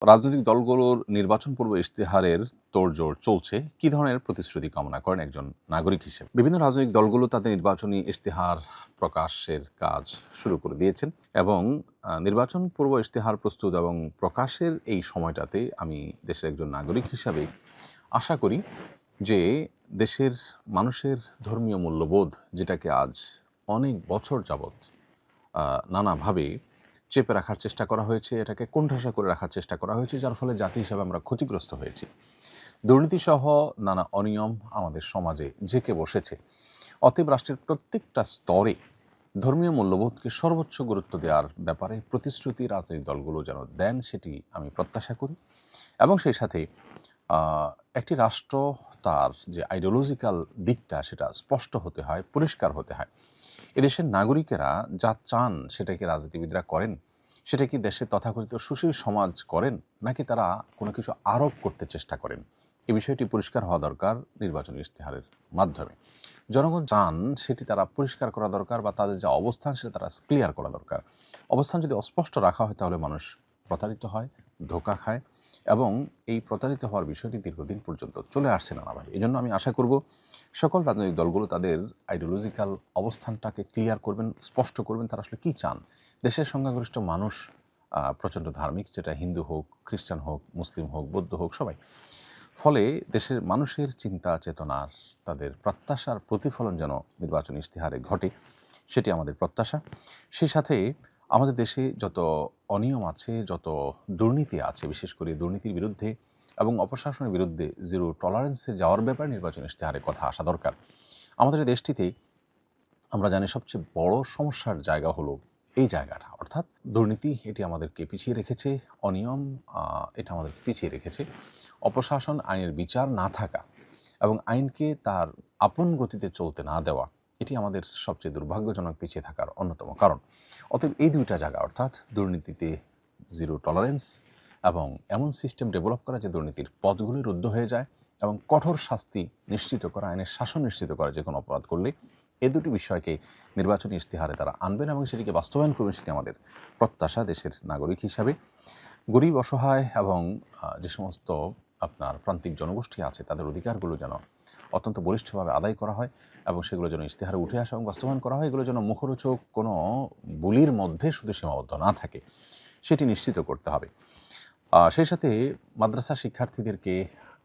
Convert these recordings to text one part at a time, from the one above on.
রাজনৈতিক দলগুলোর নির্বাচন পূর্ব ইশতেহারের তোড়জোড় চলছে। কী ধরনের প্রতিশ্রুতি কামনা করেন একজন নাগরিক হিসেবে? বিভিন্ন রাজনৈতিক দলগুলো তাদের নির্বাচনী ইশতেহার প্রকাশের কাজ শুরু করে দিয়েছেন এবং নির্বাচন পূর্ব ইশতেহার প্রস্তুত এবং প্রকাশের এই সময়টাতে আমি দেশের একজন নাগরিক হিসাবে আশা করি যে দেশের মানুষের ধর্মীয় মূল্যবোধ, যেটাকে আজ অনেক বছর যাবৎ নানাভাবে চেপে রাখার চেষ্টা করা হয়েছে, এটাকে কোণঠাসা করে রাখার চেষ্টা করা হয়েছে, যার ফলে জাতি হিসাবে আমরা ক্ষতিগ্রস্ত হয়েছি। দুর্নীতিসহ নানা অনিয়ম আমাদের সমাজে জেঁকে বসেছে। অতএব রাষ্ট্রের প্রত্যেকটা স্তরে ধর্মীয় মূল্যবোধকে সর্বোচ্চ গুরুত্ব দেওয়ার ব্যাপারে প্রতিশ্রুতি রাজনৈতিক দলগুলো যেন দেন, সেটি আমি প্রত্যাশা করি। এবং সেই সাথে একটি রাষ্ট্র তার যে আইডিওলজিক্যাল দিকটা, সেটা স্পষ্ট হতে হয়, পরিষ্কার হতে হয়। এদেশের নাগরিকেরা যা চান সেটা কি রাজনীতিবিদরা করেন? সেটা কি দেশের তথাকথিত সুশীল সমাজ করেন, নাকি তারা কোনো কিছু আরোপ করতে চেষ্টা করেন? এই বিষয়টি পরিষ্কার হওয়া দরকার নির্বাচনী ইশতেহারের মাধ্যমে। জনগণ চান সেটি তারা পরিষ্কার করা দরকার, বা তাদের যা অবস্থান সেটা তারা ক্লিয়ার করা দরকার। অবস্থান যদি অস্পষ্ট রাখা হয় তাহলে মানুষ প্রতারিত হয়, ধোঁকা খায়, এবং এই প্রতারিত হওয়ার বিষয়টি দীর্ঘদিন পর্যন্ত চলে আসছে নানাভাবে। এই জন্য আমি আশা করব সকল রাজনৈতিক দলগুলো তাদের আইডিওলজিক্যাল অবস্থানটাকে ক্লিয়ার করবেন, স্পষ্ট করবেন তারা আসলে কী চান। দেশের সংখ্যাগরিষ্ঠ মানুষ প্রচণ্ড ধার্মিক, যেটা হিন্দু হোক, খ্রিস্টান হোক, মুসলিম হোক, বৌদ্ধ হোক, সবাই। ফলে দেশের মানুষের চিন্তা চেতনার, তাদের প্রত্যাশার প্রতিফলন যেন নির্বাচনী ইশতেহারে ঘটে, সেটি আমাদের প্রত্যাশা। সেই সাথে আমাদের দেশে যত অনিয়ম আছে, যত দুর্নীতি আছে, বিশেষ করে দুর্নীতির বিরুদ্ধে এবং অপশাসনের বিরুদ্ধে জিরো টলারেন্সে যাওয়ার ব্যাপারে নির্বাচনী ইশতেহারে কথা আসা দরকার। আমাদের এই দেশটিতে আমরা জানি সবচেয়ে বড় সমস্যার জায়গা হলো এই জায়গাটা, অর্থাৎ দুর্নীতি। এটি আমাদেরকে পিছিয়ে রেখেছে, অনিয়ম এটা আমাদেরকে পিছিয়ে রেখেছে, অপশাসন, আইনের বিচার না থাকা এবং আইনকে তার আপন গতিতে চলতে না দেওয়া, এটি আমাদের সবচেয়ে দুর্ভাগ্যজনক পিছিয়ে থাকার অন্যতম কারণ। অতএব এই দুইটা জায়গা, অর্থাৎ দুর্নীতিতে জিরো টলারেন্স এবং এমন সিস্টেম ডেভেলপ করা যে দুর্নীতির পথগুলি রুদ্ধ হয়ে যায়, এবং কঠোর শাস্তি নিশ্চিত করা, আইনের শাসন নিশ্চিত করা যে কোনো অপরাধ করলে, এই দুটি বিষয়কে নির্বাচনী ইশতেহারে তারা আনবেন এবং সেটিকে বাস্তবায়ন করবেন, সেটি আমাদের প্রত্যাশা দেশের নাগরিক হিসাবে। গরিব, অসহায় এবং যে সমস্ত আপনার প্রান্তিক জনগোষ্ঠী আছে, তাদের অধিকারগুলো যেন অত্যন্ত বলিষ্ঠভাবে আদায় করা হয় এবং সেগুলো যেন ইশতেহারে উঠে আসে এবং বাস্তবায়ন করা হয়। এগুলো যেন মুখরোচক কোনো বুলির মধ্যে শুধু সীমাবদ্ধ না থাকে, সেটি নিশ্চিত করতে হবে। সেই সাথে মাদ্রাসা শিক্ষার্থীদেরকে,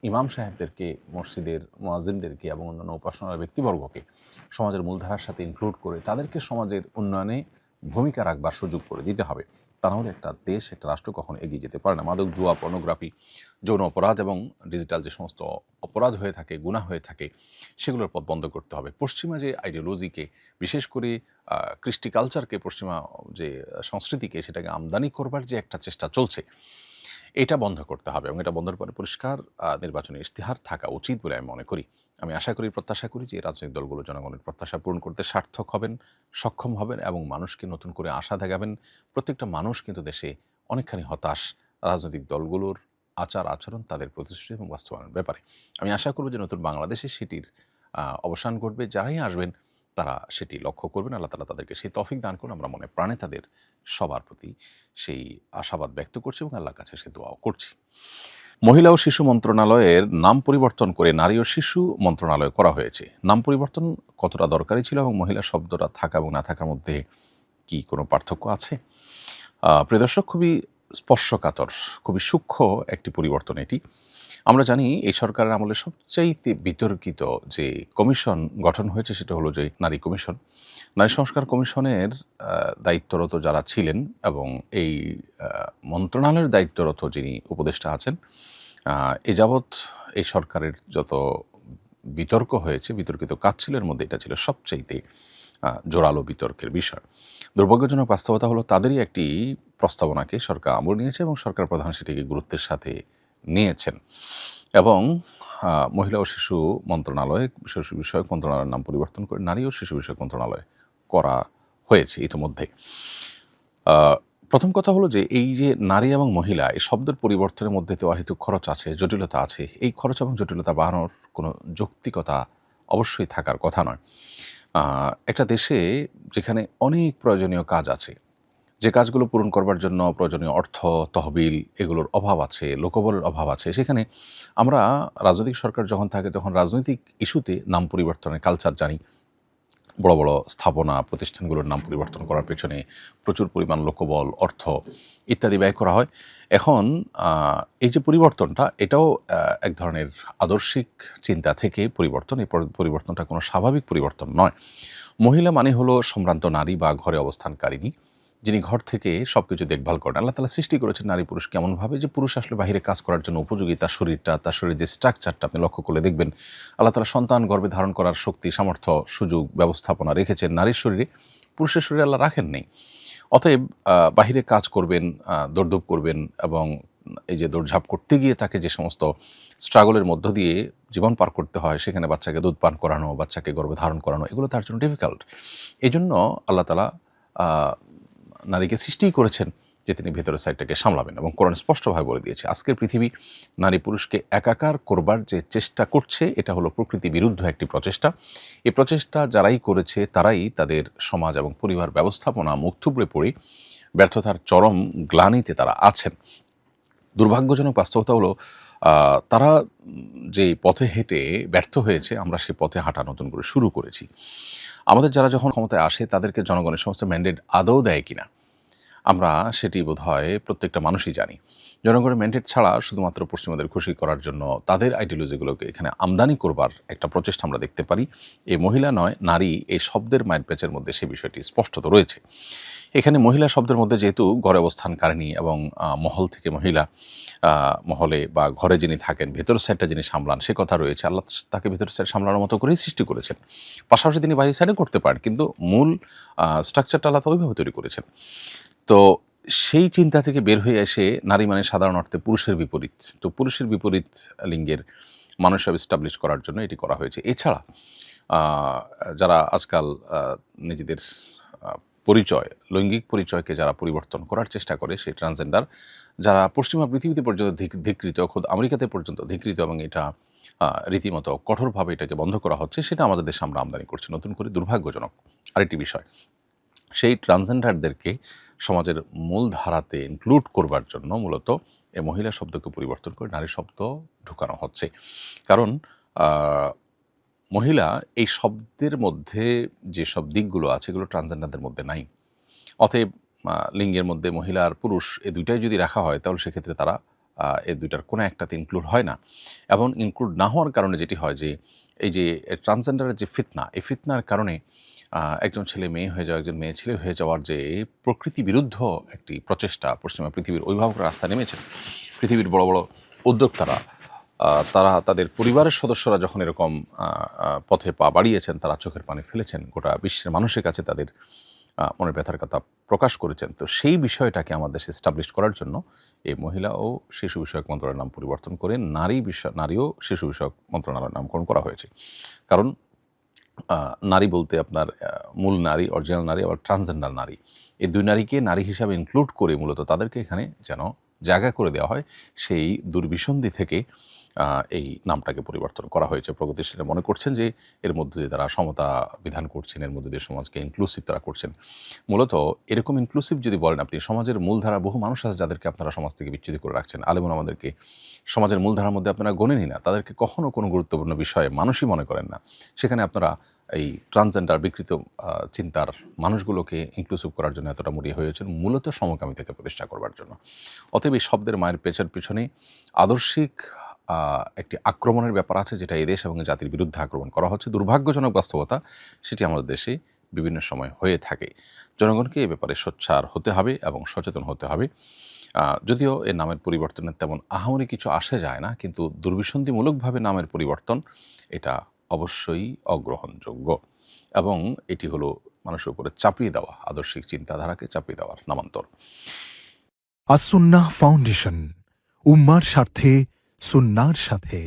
ইমাম সাহেবদেরকে, মসজিদের মুয়াজ্জিনদেরকে এবং অন্যান্য উপাসনার ব্যক্তিবর্গকে সমাজের মূলধারার সাথে ইনক্লুড করে তাদেরকে সমাজের উন্নয়নে ভূমিকা রাখবার সুযোগ করে দিতে হবে। তা নাহলে একটা দেশ, একটা রাষ্ট্র কখনো এগিয়ে যেতে পারে না। মাদক, জুয়া, পর্নোগ্রাফি, যৌন অপরাধ এবং ডিজিটাল যে সমস্ত অপরাধ হয়ে থাকে, গুনাহ হয়ে থাকে, সেগুলোর পথ বন্ধ করতে হবে। পশ্চিমা যে আইডিওলজিকে, বিশেষ করে কৃষ্টি কালচারকে, পশ্চিমা যে সংস্কৃতিকে, সেটাকে আমদানি করবার যে একটা চেষ্টা চলছে, এটা বন্ধ করতে হবে এবং এটা বন্ধের পরে পরিষ্কার নির্বাচনী ইশতেহার থাকা উচিত বলে আমি মনে করি। আমি আশা করি, প্রত্যাশা করি যে রাজনৈতিক দলগুলো জনগণের প্রত্যাশা পূরণ করতে সার্থক হবেন, সক্ষম হবেন এবং মানুষকে নতুন করে আশা দেখাবেন। প্রত্যেকটা মানুষ কিন্তু দেশে অনেকখানি হতাশ রাজনৈতিক দলগুলোর আচার আচরণ, তাদের প্রতিশ্রুতি এবং বাস্তবায়নের ব্যাপারে। আমি আশা করব যে নতুন বাংলাদেশে সেটির অবসান ঘটবে। যারাই আসবেন তারা সেটি লক্ষ্য করবেন। আল্লাহ তাআলা তাদেরকে সেই তৌফিক দান করুন। আমরা মনে প্রাণে তাদের সবার প্রতি সেই আশাবাদ ব্যক্ত করছি এবং আল্লাহর কাছে সে দোয়াও করছি। মহিলা ও শিশু মন্ত্রণালয়ের নাম পরিবর্তন করে নারী ও শিশু মন্ত্রণালয় করা হয়েছে। নাম পরিবর্তন কতটা দরকারি ছিল এবং মহিলা শব্দটা থাকা এবং না থাকার মধ্যে কি কোনো পার্থক্য আছে? প্রিয় দর্শক, খুবই স্পর্শকাতর, খুবই সূক্ষ্ম একটি পরিবর্তন এটি। আমরা জানি এই সরকারের আমলে সবচাইতে বিতর্কিত যে কমিশন গঠন হয়েছে সেটা হলো যে নারী কমিশন। নারী সংস্কার কমিশনের দায়িত্বরত যারা ছিলেন এবং এই মন্ত্রণালয়ের দায়িত্বরত যিনি উপদেষ্টা আছেন, এ যাবৎ এই সরকারের যত বিতর্ক হয়েছে, বিতর্কিত কাজ ছিল, এর মধ্যে এটা ছিল সবচাইতে জোরালো বিতর্কের বিষয়। দুর্ভাগ্যজনক বাস্তবতা হলো তাদেরই একটি প্রস্তাবনাকে সরকার আমল নিয়েছে এবং সরকার প্রধান সেটিকে গুরুত্বের সাথে নিয়েছেন এবং মহিলা ও শিশু মন্ত্রণালয়, শিশু বিষয়ক মন্ত্রণালয়ের নাম পরিবর্তন করে নারী ও শিশু বিষয়ক মন্ত্রণালয় করা হয়েছে ইতিমধ্যে। প্রথম কথা হলো যে এই যে নারী এবং মহিলা, এই শব্দের পরিবর্তনের মধ্যে তো অহেতুক খরচ আছে, জটিলতা আছে। এই খরচ এবং জটিলতা বাড়ানোর কোনো যৌক্তিকতা অবশ্যই থাকার কথা নয়। একটা দেশে যেখানে অনেক প্রয়োজনীয় কাজ আছে, যে কাজগুলো পূরণ করবার জন্য প্রয়োজনীয় অর্থ, তহবিল এগুলোর অভাব আছে, লোকবলের অভাব আছে, সেখানে আমরা রাজনৈতিক সরকার যখন থাকে তখন রাজনৈতিক ইস্যুতে নাম পরিবর্তনের কালচার জানি। বড় বড় স্থাপনা প্রতিষ্ঠানগুলোর নাম পরিবর্তন করার পেছনে প্রচুর পরিমাণ লোকবল, অর্থ ইত্যাদি ব্যয় করা হয়। এখন এই যে পরিবর্তনটা, এটাও এক ধরনের আদর্শিক চিন্তা থেকে পরিবর্তন। এই পরিবর্তনটা কোনো স্বাভাবিক পরিবর্তন নয়। মহিলা মানে হলো সম্ভ্রান্ত নারী বা ঘরে অবস্থানকারিণী, যিনি ঘর থেকে সব কিছু দেখভাল করেন। আল্লাহ তাআলা সৃষ্টি করেছেন নারী পুরুষ কেমনভাবে, যে পুরুষ আসলে বাহিরে কাজ করার জন্য উপযোগী, তার শরীরটা, তার শরীরের যে স্ট্রাকচারটা আপনি লক্ষ্য করলে দেখবেন আল্লাহ তাআলা সন্তান গর্ভে ধারণ করার শক্তি, সামর্থ্য, সুযোগ, ব্যবস্থাপনা রেখেছেন নারীর শরীরে, পুরুষের শরীরে আল্লাহ রাখেন নেই। অতএব বাহিরে কাজ করবেন, দৌড়ধূপ করবেন, এবং এই যে দৌড়ঝাঁপ করতে গিয়ে তাকে যে সমস্ত স্ট্রাগলের মধ্য দিয়ে জীবন পার করতে হয়, সেখানে বাচ্চাকে দুধ পান করানো, বাচ্চাকে গর্ভে ধারণ করানো, এগুলো তার জন্য ডিফিকাল্ট। এই জন্য আল্লাহ তাআলা নারীকে সৃষ্টিই করেছেন যে তিনি ভেতরের সাইডটাকে সামলাবেন, এবং কোরআন স্পষ্টভাবে বলে দিয়েছে আজকের পৃথিবী নারী পুরুষকে একাকার করবার যে চেষ্টা করছে, এটা হলো প্রকৃতি বিরুদ্ধ একটি প্রচেষ্টা। এই প্রচেষ্টা যারাই করেছে তারাই তাদের সমাজ এবং পরিবার ব্যবস্থাপনা মুখ থুবড়ে পড়ে ব্যর্থতার চরম গ্লানিতে তারা আছেন। দুর্ভাগ্যজনক বাস্তবতা হলো তারা যে পথে হেঁটে ব্যর্থ হয়েছে, আমরা সে পথে হাঁটা নতুন করে শুরু করেছি। আমাদের যারা যখন ক্ষমতায় আসে তাদেরকে জনগণের সমস্ত ম্যান্ডেট আদৌ দেয় কিনা আমরা সেটি বোধহয় প্রত্যেকটা মানুষই জানি। জনগণের ম্যান্ডেট ছাড়া শুধুমাত্র পশ্চিমাদের খুশি করার জন্য তাদের আইডিওলজিগুলোকে এখানে আমদানি করবার একটা প্রচেষ্টা আমরা দেখতে পারি। এই মহিলা নয় নারী, এই শব্দের মায়ের পেঁচের মধ্যে সে বিষয়টি স্পষ্টত রয়েছে। এখানে মহিলা শব্দের মধ্যে যেহেতু ঘরে অবস্থানকারিণী এবং মহল থেকে মহিলা, মহলে বা ঘরে যিনি থাকেন ভেতর সাইডটা যিনি সামলান সে কথা রয়েছে। আল্লাহ তাকে ভেতর সাইড সামলানোর মতো করেই সৃষ্টি করেছেন। পাশাপাশি তিনি বাইরের সাইডে করতে পারেন, কিন্তু মূল স্ট্রাকচারটা আল্লাহ ওইভাবে তৈরি করেছেন। তো সেই চিন্তা থেকে বের হয়ে এসে নারী মানে সাধারণ অর্থে পুরুষের বিপরীত, তো পুরুষের বিপরীত লিঙ্গের মানুষ এস্টাবলিশ করার জন্য এটি করা হয়েছে। এছাড়া যারা আজকাল নিজেদের পরিচয়, লৈঙ্গিক পরিচয়কে যারা পরিবর্তন করার চেষ্টা করে, সেই ট্রান্সজেন্ডার যারা পশ্চিমা পৃথিবীতে পর্যন্ত ধিকৃত, খোদ আমেরিকাতে পর্যন্ত ধিকৃত, এবং এটা রীতিমতো কঠোরভাবে এটাকে বন্ধ করা হচ্ছে, সেটা আমাদের দেশে আমরা আমদানি করছি নতুন করে। দুর্ভাগ্যজনক আরেকটি বিষয়, সেই ট্রান্সজেন্ডারদেরকে সমাজের মূল ধারাতে ইনক্লুড করবার জন্য মূলত এই মহিলা শব্দকে পরিবর্তন করে নারী শব্দ ঢুকানো হচ্ছে। কারণ মহিলা এই শব্দের মধ্যে যেসব দিকগুলো আছে এগুলো ট্রান্সজেন্ডারদের মধ্যে নাই। অতএব লিঙ্গের মধ্যে মহিলা আর পুরুষ এই দুইটাই যদি রাখা হয় তাহলে সেক্ষেত্রে তারা এই দুইটার কোনো একটাতে ইনক্লুড হয় না। এবং ইনক্লুড না হওয়ার কারণে যেটি হয় যে এই যে ট্রান্সজেন্ডারের যে ফিতনা, এই ফিতনার কারণে একজন ছেলে মেয়ে হয়ে যাওয়া, একজন মেয়ে ছেলে হয়ে যাওয়ার যে প্রকৃতি বিরুদ্ধ একটি প্রচেষ্টা পশ্চিমা পৃথিবীর অভিভাবকরা রাস্তায় নেমেছেন। পৃথিবীর বড় বড় উদ্যোক্তারা তারা তাদের পরিবারের সদস্যরা যখন এরকম পথে পা বাড়িয়েছেন, তারা চোখের পানি ফেলেছেন, গোটা বিশ্বের মানুষের কাছে তাদের মনের ব্যথার কথা প্রকাশ করেছেন। তো সেই বিষয়টাকে আমাদের দেশে এস্টাবলিশ করার জন্য এই মহিলা ও শিশু বিষয়ক মন্ত্রণালয়ের নাম পরিবর্তন করে নারী ও শিশু বিষয়ক মন্ত্রণালয়ের নামকরণ করা হয়েছে। কারণ নারী বলতে আপনার মূল নারী, অরিজিনাল নারী, আবার ট্রান্সজেন্ডার নারী, এই দুই নারীকে নারী হিসাবে ইনক্লুড করে মূলত তাদেরকে এখানে যেন জায়গা করে দেওয়া হয়, সেই দুর্বিসন্ধি থেকে এই নামটাকে পরিবর্তন করা হয়েছে। প্রগতিশীলরা মনে করছেন যে এর মধ্যে দিয়ে তারা সমতা বিধান করছেন, এর মধ্যে দিয়ে সমাজকে ইনক্লুসিভ তারা করছেন। মূলত এরকম ইনক্লুসিভ যদি বলেন আপনি, সমাজের মূলধারা বহু মানুষ আছে যাদেরকে আপনারা সমাজ থেকে বিচ্ছিন্ন করে রাখছেন। আলেমুন আমাদেরকে সমাজের মূলধারার মধ্যে আপনারা গণেনই না, তাদেরকে কখনো কোনো গুরুত্বপূর্ণ বিষয়ে মানুষই মনে করেন না। সেখানে আপনারা এই ট্রান্সজেন্ডার বিকৃত চিন্তার মানুষগুলোকে ইনক্লুসিভ করার জন্য এতটা মরিয়া হয়েছেন, মূলত সমকামিতাকে প্রতিষ্ঠা করবার জন্য। অতএব এই শব্দের মায়ের পেছার পিছনে আদর্শিক একটি আক্রমণের ব্যাপার আছে, যেটা এই দেশ এবং জাতির বিরুদ্ধে আক্রমণ করা হচ্ছে। দুর্ভাগ্যজনক বাস্তবতা, সেটি আমাদের দেশে বিভিন্ন সময় হয়ে থাকে। জনগণকে এ ব্যাপারে সোচ্চার হতে হবে এবং সচেতন হতে হবে। যদিও এর নামের পরিবর্তনের তেমন আহামরি কিছু আসে যায় না, কিন্তু দুর্বিসন্ধিমূলকভাবে নামের পরিবর্তন এটা অবশ্যই অগ্রহণযোগ্য, এবং এটি হলো মানুষের উপরে চাপিয়ে দেওয়া, আদর্শিক চিন্তাধারাকে চাপিয়ে দেওয়ার নামান্তর। আস-সুন্নাহ ফাউন্ডেশন, উম্মার স্বার্থে সুন্নাহর সাথে।